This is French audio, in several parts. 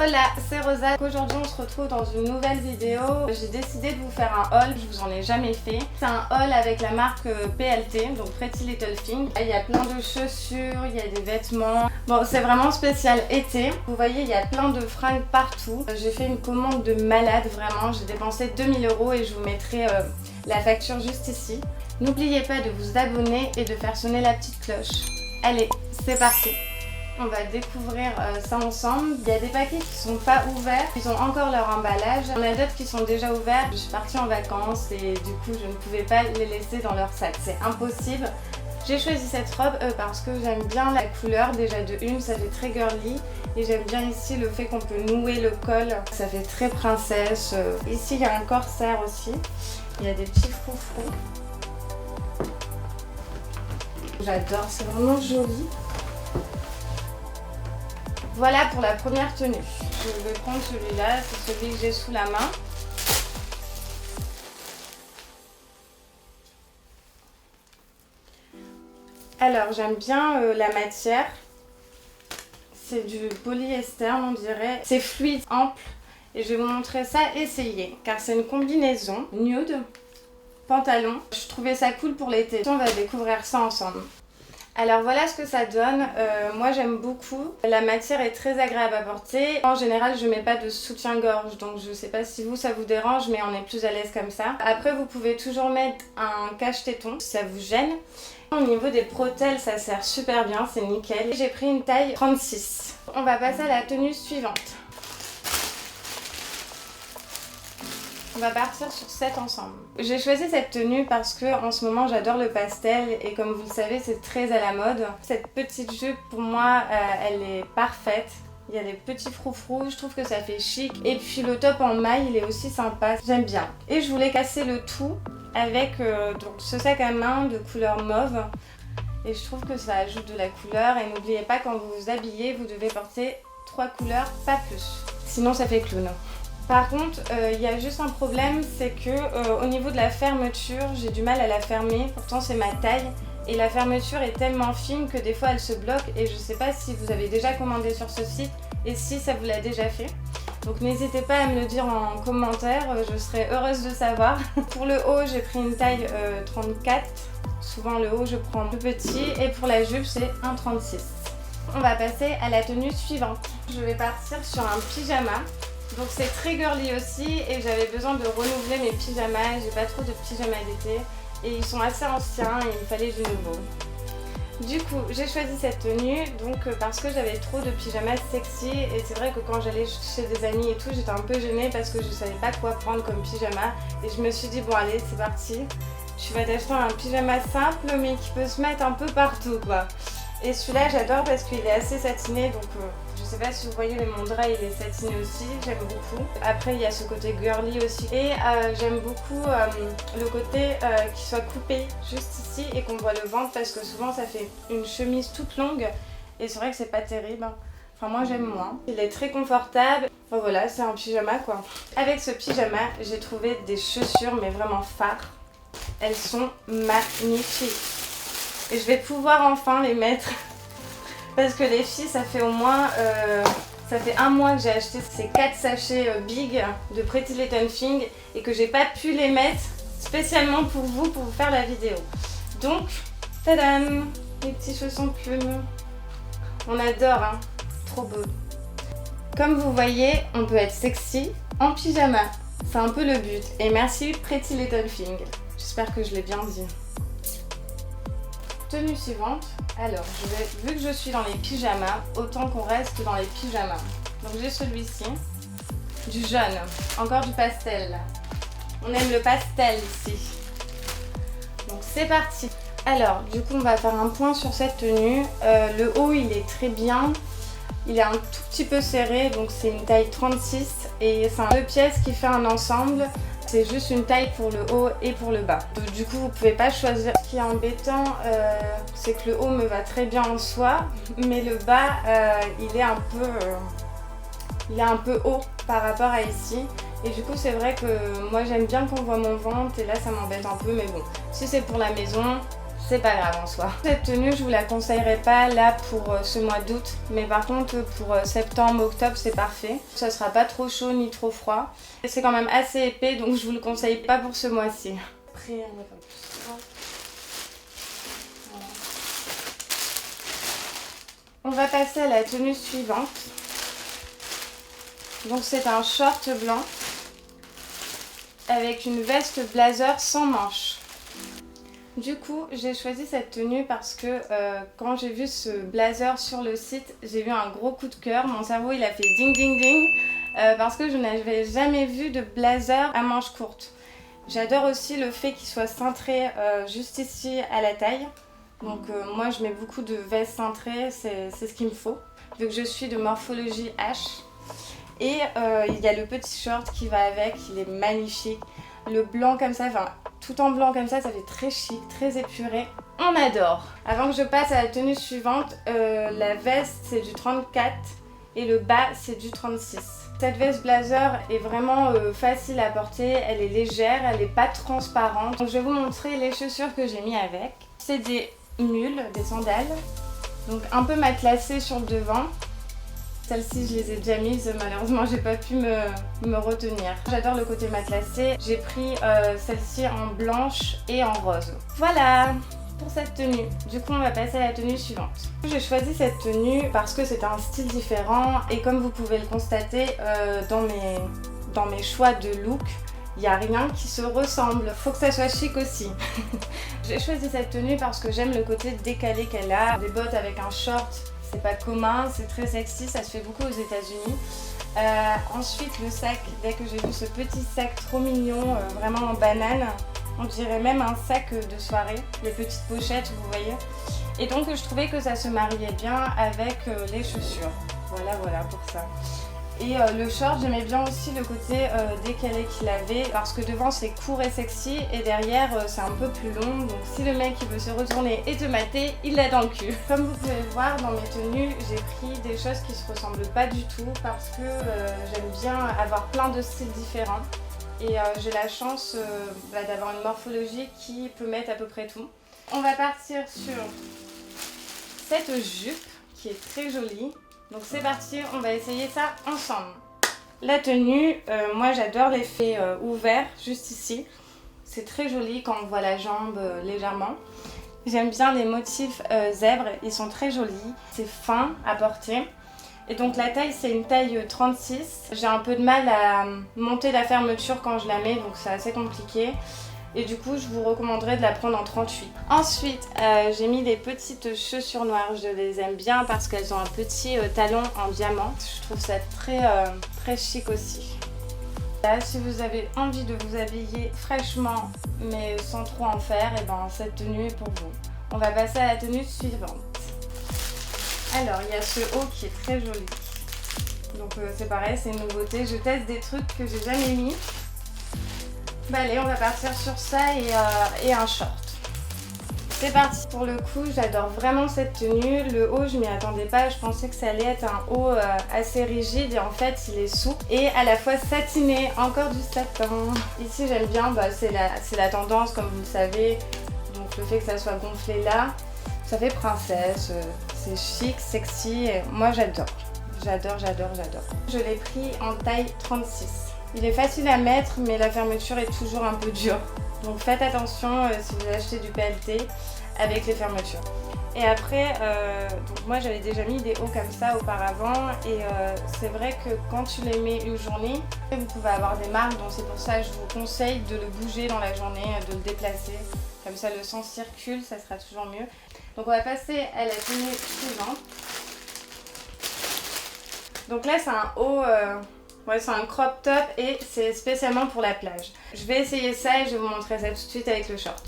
Hola, c'est Rosa. Aujourd'hui on se retrouve dans une nouvelle vidéo. J'ai décidé de vous faire un haul, je vous en ai jamais fait. C'est un haul avec la marque PLT, donc Pretty Little Thing. Il y a plein de chaussures, il y a des vêtements. Bon, c'est vraiment spécial été. Vous voyez, il y a plein de fringues partout. J'ai fait une commande de malade, vraiment. J'ai dépensé 2000 € et je vous mettrai la facture juste ici. N'oubliez pas de vous abonner et de faire sonner la petite cloche. Allez, c'est parti! On va découvrir ça ensemble. Il y a des paquets qui sont pas ouverts, ils ont encore leur emballage. Il y en a d'autres qui sont déjà ouverts. Je suis partie en vacances et du coup je ne pouvais pas les laisser dans leur sac, c'est impossible. J'ai choisi cette robe parce que j'aime bien la couleur, déjà de une, ça fait très girly. Et j'aime bien ici le fait qu'on peut nouer le col, ça fait très princesse. Ici il y a un corsaire aussi, il y a des petits froufrous. J'adore, c'est vraiment joli. Voilà pour la première tenue. Je vais prendre celui-là, c'est celui que j'ai sous la main. Alors j'aime bien la matière. C'est du polyester on dirait. C'est fluide, ample. Et je vais vous montrer ça, essayez. Car c'est une combinaison nude, pantalon. Je trouvais ça cool pour l'été. On va découvrir ça ensemble. Alors voilà ce que ça donne, moi j'aime beaucoup, la matière est très agréable à porter. En général je mets pas de soutien-gorge donc je sais pas si vous ça vous dérange mais on est plus à l'aise comme ça. Après vous pouvez toujours mettre un cache-téton si ça vous gêne. Au niveau des bretelles ça sert super bien, c'est nickel. J'ai pris une taille 36. On va passer à la tenue suivante. On va partir sur 7 ensemble. J'ai choisi cette tenue parce que en ce moment j'adore le pastel et comme vous le savez c'est très à la mode. Cette petite jupe pour moi elle est parfaite. Il y a des petits froufrous, je trouve que ça fait chic. Et puis le top en maille il est aussi sympa, j'aime bien. Et je voulais casser le tout avec donc ce sac à main de couleur mauve. Et je trouve que ça ajoute de la couleur. Et n'oubliez pas quand vous vous habillez vous devez porter 3 couleurs, pas plus. Sinon ça fait clown. Par contre, il y a juste un problème, c'est que au niveau de la fermeture, j'ai du mal à la fermer. Pourtant, c'est ma taille. Et la fermeture est tellement fine que des fois, elle se bloque. Et je ne sais pas si vous avez déjà commandé sur ce site et si ça vous l'a déjà fait. Donc n'hésitez pas à me le dire en commentaire, je serais heureuse de savoir. Pour le haut, j'ai pris une taille 34. Souvent, le haut, je prends plus petit. Et pour la jupe, c'est un 36. On va passer à la tenue suivante. Je vais partir sur un pyjama. Donc c'est très girly aussi et j'avais besoin de renouveler mes pyjamas, j'ai pas trop de pyjamas d'été et ils sont assez anciens et il me fallait du nouveau. Du coup j'ai choisi cette tenue donc parce que j'avais trop de pyjamas sexy et c'est vrai que quand j'allais chez des amis et tout j'étais un peu gênée parce que je savais pas quoi prendre comme pyjama et je me suis dit bon allez c'est parti, je vais t'acheter un pyjama simple mais qui peut se mettre un peu partout quoi. Et celui-là j'adore parce qu'il est assez satiné donc je sais pas si vous voyez mais mon drap il est satiné aussi, j'aime beaucoup. Après il y a ce côté girly aussi et j'aime beaucoup le côté qu'il soit coupé juste ici et qu'on voit le ventre parce que souvent ça fait une chemise toute longue et c'est vrai que c'est pas terrible. Enfin moi j'aime moins. Il est très confortable. Enfin voilà c'est un pyjama quoi. Avec ce pyjama j'ai trouvé des chaussures mais vraiment phares. Elles sont magnifiques. Et je vais pouvoir enfin les mettre parce que les filles ça fait au moins ça fait un mois que j'ai acheté ces 4 sachets big de Pretty Little Thing et que j'ai pas pu les mettre spécialement pour vous faire la vidéo. Donc tadam, les petits chaussons plumes, on adore hein, trop beau. Comme vous voyez on peut être sexy en pyjama, c'est un peu le but et merci Pretty Little Thing, j'espère que je l'ai bien dit. Tenue suivante, alors vu que je suis dans les pyjamas, autant qu'on reste dans les pyjamas. Donc j'ai celui-ci, du jaune, encore du pastel. On aime le pastel ici. Donc c'est parti. Alors du coup on va faire un point sur cette tenue. Le haut il est très bien, il est un tout petit peu serré donc c'est une taille 36 et c'est un 2 pièces qui fait un ensemble. C'est juste une taille pour le haut et pour le bas. Donc, du coup, vous pouvez pas choisir. Ce qui est embêtant, c'est que le haut me va très bien en soi, mais le bas, il est un peu haut par rapport à ici. Et du coup, c'est vrai que moi, j'aime bien qu'on voit mon ventre et là, ça m'embête un peu. Mais bon, si c'est pour la maison, c'est pas grave en soi. Cette tenue, je vous la conseillerais pas là pour ce mois d'août, mais par contre pour septembre, octobre, c'est parfait. Ça sera pas trop chaud ni trop froid. C'est quand même assez épais, donc je vous le conseille pas pour ce mois-ci. Après, on va faire plus ça. Voilà. On va passer à la tenue suivante. Donc c'est un short blanc avec une veste blazer sans manches. Du coup, j'ai choisi cette tenue parce que quand j'ai vu ce blazer sur le site, j'ai eu un gros coup de cœur. Mon cerveau, il a fait ding ding ding parce que je n'avais jamais vu de blazer à manches courtes. J'adore aussi le fait qu'il soit cintré juste ici à la taille. Donc moi, je mets beaucoup de vestes cintrées, c'est ce qu'il me faut. Vu que je suis de morphologie H. Et il y a le petit short qui va avec, il est magnifique. Le blanc comme ça, enfin tout en blanc comme ça fait très chic, très épuré. On adore. Avant que je passe à la tenue suivante, la veste c'est du 34 et le bas c'est du 36. Cette veste blazer est vraiment facile à porter, elle est légère, elle n'est pas transparente. Donc je vais vous montrer les chaussures que j'ai mis avec. C'est des mules, des sandales, donc un peu matelassées sur le devant. Celles-ci, je les ai déjà mises, malheureusement, j'ai pas pu me retenir. J'adore le côté matelassé. J'ai pris celle-ci en blanche et en rose. Voilà pour cette tenue. Du coup, on va passer à la tenue suivante. J'ai choisi cette tenue parce que c'est un style différent et comme vous pouvez le constater dans mes choix de look, il n'y a rien qui se ressemble. Faut que ça soit chic aussi. J'ai choisi cette tenue parce que j'aime le côté décalé qu'elle a. Des bottes avec un short. C'est pas commun, c'est très sexy, ça se fait beaucoup aux États-Unis. Ensuite, le sac, dès que j'ai vu ce petit sac trop mignon, vraiment en banane, on dirait même un sac de soirée, les petites pochettes, vous voyez. Et donc, je trouvais que ça se mariait bien avec les chaussures. Voilà pour ça. Et le short, j'aimais bien aussi le côté décalé qu'il avait parce que devant c'est court et sexy et derrière c'est un peu plus long. Donc si le mec il veut se retourner et te mater, il l'a dans le cul. Comme vous pouvez le voir dans mes tenues, j'ai pris des choses qui se ressemblent pas du tout parce que j'aime bien avoir plein de styles différents. Et j'ai la chance d'avoir une morphologie qui peut mettre à peu près tout. On va partir sur cette jupe qui est très jolie. Donc c'est parti, on va essayer ça ensemble. La tenue, moi j'adore l'effet ouvert juste ici. C'est très joli quand on voit la jambe légèrement. J'aime bien les motifs zèbres, ils sont très jolis. C'est fin à porter. Et donc la taille c'est une taille 36. J'ai un peu de mal à monter la fermeture quand je la mets, donc c'est assez compliqué. Et du coup, je vous recommanderais de la prendre en 38. Ensuite, j'ai mis des petites chaussures noires. Je les aime bien parce qu'elles ont un petit talon en diamant. Je trouve ça très chic aussi. Là, si vous avez envie de vous habiller fraîchement, mais sans trop en faire, et ben cette tenue est pour vous. On va passer à la tenue suivante. Alors, il y a ce haut qui est très joli. Donc c'est pareil, c'est une nouveauté. Je teste des trucs que j'ai jamais mis. Bah allez, on va partir sur ça et un short. C'est parti. Pour le coup, j'adore vraiment cette tenue. Le haut, je m'y attendais pas. Je pensais que ça allait être un haut assez rigide et en fait, il est souple et à la fois satiné. Encore du satin. Ici, j'aime bien. C'est la tendance, comme vous le savez. Donc le fait que ça soit gonflé là, ça fait princesse. C'est chic, sexy. Et moi, j'adore. J'adore. Je l'ai pris en taille 36. Il est facile à mettre, mais la fermeture est toujours un peu dure. Donc faites attention si vous achetez du PLT avec les fermetures. Et après, donc moi j'avais déjà mis des hauts comme ça auparavant et c'est vrai que quand tu les mets une journée, vous pouvez avoir des marques, donc c'est pour ça que je vous conseille de le bouger dans la journée, de le déplacer. Comme ça le sang circule, ça sera toujours mieux. Donc on va passer à la tenue suivante. Donc là c'est un haut... Ouais, c'est un crop top et c'est spécialement pour la plage. Je vais essayer ça et je vais vous montrer ça tout de suite avec le short.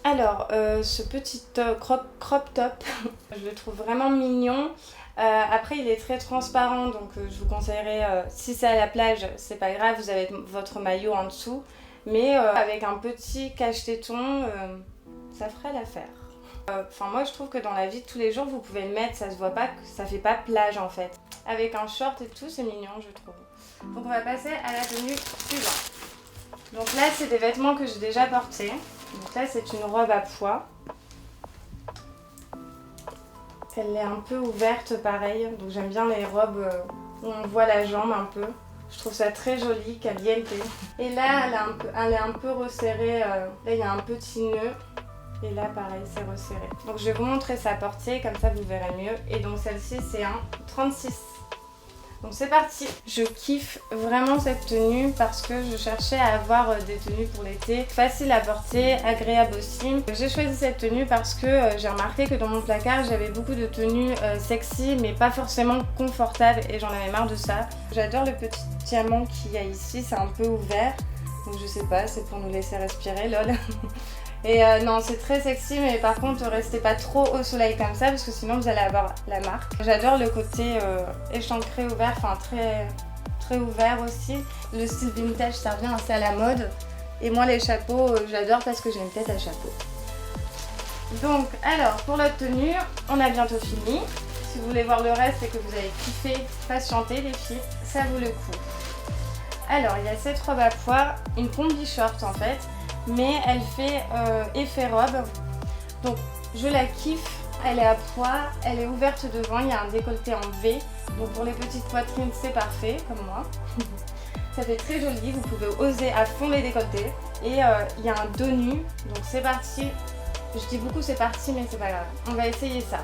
Alors, ce petit crop top, je le trouve vraiment mignon. Après, il est très transparent, donc je vous conseillerais, si c'est à la plage, c'est pas grave, vous avez votre maillot en dessous. Mais avec un petit cache-téton, ça ferait l'affaire. Enfin, moi, je trouve que dans la vie de tous les jours, vous pouvez le mettre, ça se voit pas, ça fait pas plage en fait. Avec un short et tout, c'est mignon, je trouve. Donc on va passer à la tenue suivante. Donc là c'est des vêtements que j'ai déjà portés. Donc là c'est une robe à pois. Elle est un peu ouverte pareil, donc j'aime bien les robes où on voit la jambe un peu. Je trouve ça très joli, caliente. Et là, elle est un peu resserrée. Là, il y a un petit nœud. Et là, pareil, c'est resserré. Donc, je vais vous montrer sa portée, comme ça, vous verrez mieux. Et donc, celle-ci, c'est un 36. Donc, c'est parti. Je kiffe vraiment cette tenue parce que je cherchais à avoir des tenues pour l'été. Facile à porter, agréable aussi. J'ai choisi cette tenue parce que j'ai remarqué que dans mon placard, j'avais beaucoup de tenues sexy, mais pas forcément confortables. Et j'en avais marre de ça. J'adore le petit diamant qu'il y a ici. C'est un peu ouvert. Donc, je sais pas, c'est pour nous laisser respirer, lol. Et non, c'est très sexy, mais par contre, restez pas trop au soleil comme ça parce que sinon vous allez avoir la marque. J'adore le côté échancré ouvert, enfin très ouvert aussi. Le style vintage, ça revient assez à la mode. Et moi, les chapeaux, j'adore parce que j'ai une tête à chapeau. Donc, alors, pour la tenue, on a bientôt fini. Si vous voulez voir le reste et que vous avez kiffé, patientez les filles, ça vaut le coup. Alors, il y a cette robe à pois, une combi short en fait. Mais elle fait effet robe, donc je la kiffe, elle est à pois, elle est ouverte devant, il y a un décolleté en V, donc pour les petites poitrines c'est parfait, comme moi. Ça fait très joli, vous pouvez oser à fond les décolletés. Et il y a un dos nu, donc c'est parti, je dis beaucoup c'est parti mais c'est pas grave, on va essayer ça.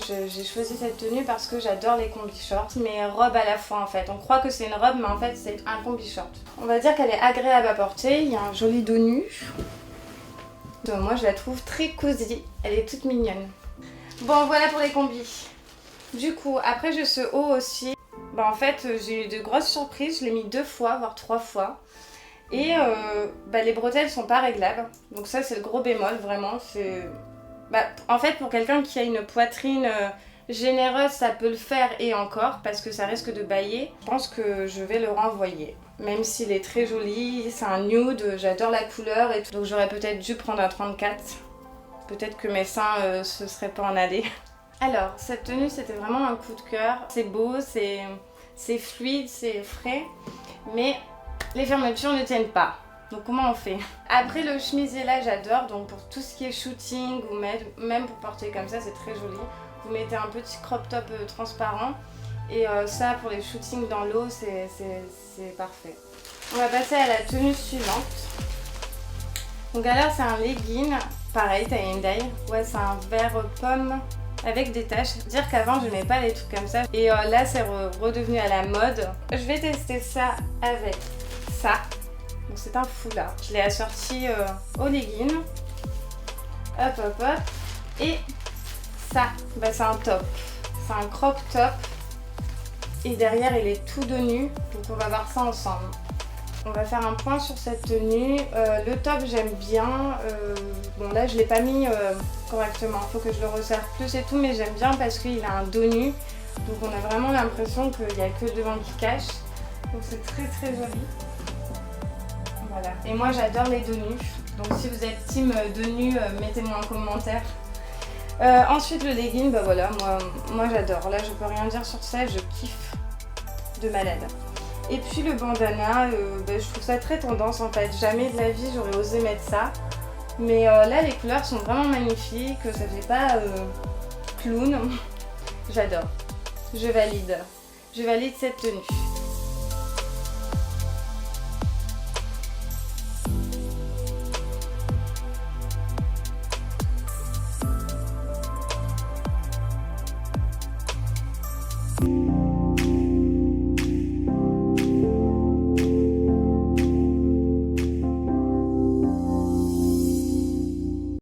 J'ai choisi cette tenue parce que j'adore les combi shorts, mais robe à la fois en fait. On croit que c'est une robe, mais en fait c'est un combi short. On va dire qu'elle est agréable à porter, il y a un joli dos nu. Donc moi je la trouve très cosy, elle est toute mignonne. Bon voilà pour les combis. Du coup, après j'ai ce haut aussi. En fait j'ai eu de grosses surprises, je l'ai mis 2 fois, voire 3 fois. Et les bretelles sont pas réglables, donc ça c'est le gros bémol vraiment. En fait, pour quelqu'un qui a une poitrine généreuse, ça peut le faire et encore, parce que ça risque de bailler. Je pense que je vais le renvoyer. Même s'il est très joli, c'est un nude, j'adore la couleur et tout. Donc j'aurais peut-être dû prendre un 34. Peut-être que mes seins se seraient pas en allés. Alors, cette tenue, c'était vraiment un coup de cœur. C'est beau, c'est fluide, c'est frais, mais les fermetures ne tiennent pas. Donc comment on fait? Après le chemisier là j'adore, donc pour tout ce qui est shooting ou même pour porter comme ça c'est très joli. Vous mettez un petit crop top transparent et ça pour les shootings dans l'eau c'est parfait. On va passer à la tenue suivante. Donc alors c'est un legging, pareil tie and dye. Ouais c'est un vert pomme avec des taches. Dire qu'avant je n'aimais pas les trucs comme ça et là c'est redevenu à la mode. Je vais tester ça avec ça. Donc c'est un foulard. Je l'ai assorti au legging. Hop hop hop. Et ça, c'est un top. C'est un crop top. Et derrière il est tout de nu. Donc on va voir ça ensemble. On va faire un point sur cette tenue. Le top j'aime bien. Bon là je l'ai pas mis correctement. Il faut que je le resserre plus et tout. Mais j'aime bien parce qu'il a un dos nu. Donc on a vraiment l'impression qu'il n'y a que le devant qui cache. Donc c'est très très joli. Voilà. Et moi j'adore les dos nus, donc si vous êtes team dos nus, mettez-moi en commentaire. Ensuite le legging, voilà, moi j'adore, là je peux rien dire sur ça, je kiffe de malade. Et puis le bandana, je trouve ça très tendance en fait, jamais de la vie j'aurais osé mettre ça. Mais là les couleurs sont vraiment magnifiques, ça fait pas clown, j'adore, je valide cette tenue.